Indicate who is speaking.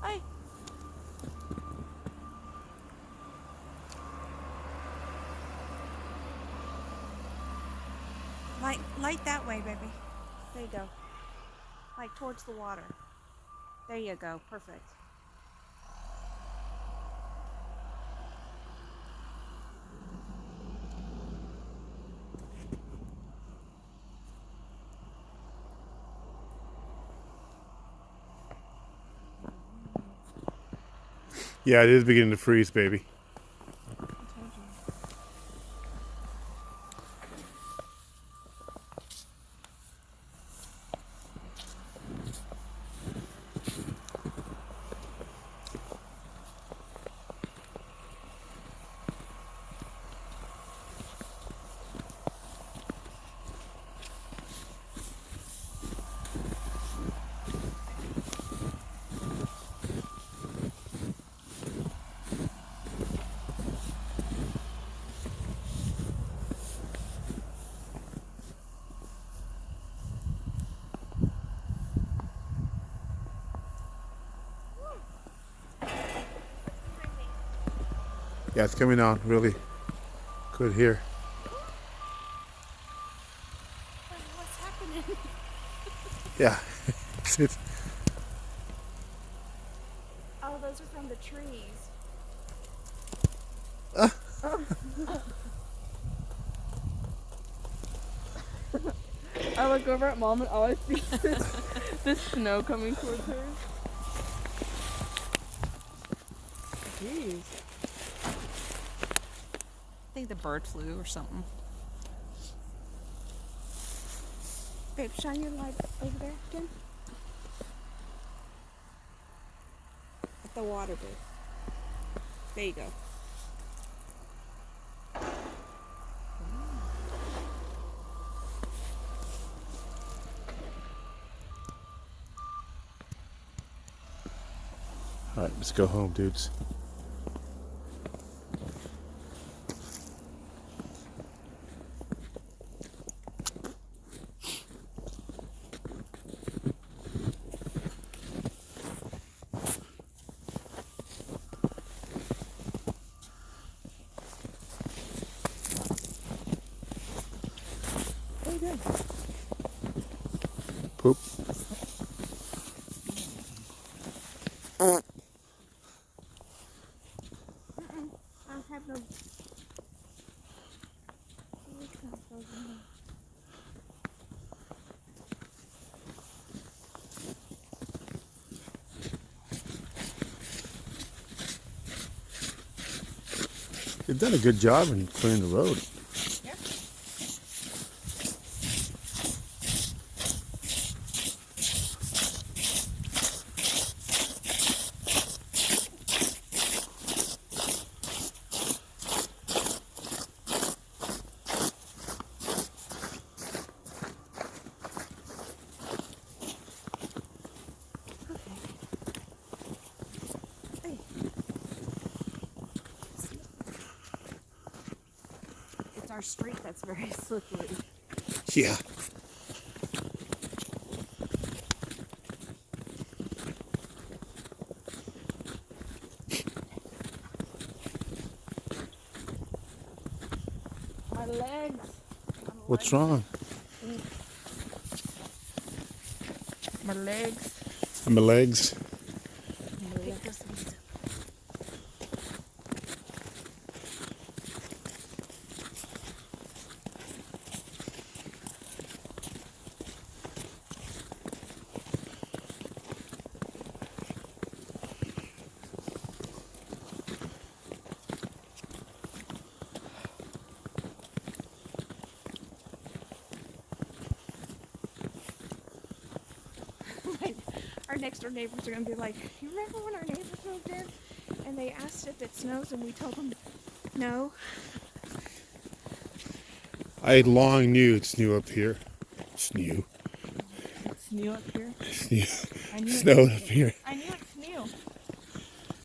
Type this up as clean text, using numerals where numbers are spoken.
Speaker 1: Hi. Light that way, baby. There you go. Like towards the water. There you go. Perfect.
Speaker 2: Yeah, it is beginning to freeze, baby. Yeah, it's coming on really good here.
Speaker 1: What's happening?
Speaker 2: Yeah.
Speaker 1: Oh, those are from the trees.
Speaker 3: I look over at Mom and all I see is this snow coming towards her. Jeez.
Speaker 1: I think the bird flew or something. Babe, shine your light over there again. At the water, babe. There you go.
Speaker 2: All right, let's go home, dudes.
Speaker 3: What are you doing?
Speaker 2: Poop.
Speaker 1: I have no.
Speaker 2: You've done a good job in clearing the road.
Speaker 1: Yeah. It's our street that's very slippery.
Speaker 2: Yeah.
Speaker 1: My legs.
Speaker 2: What's wrong?
Speaker 1: My legs.
Speaker 2: My legs.
Speaker 1: Pick this one. Our next door neighbors are going to be like, you remember when our neighbors moved in and they asked if it snows and we told them no?
Speaker 2: I long knew it's new up here. It's new.
Speaker 3: It's new up here.
Speaker 2: It's new.
Speaker 3: I knew it.
Speaker 2: Snow up here.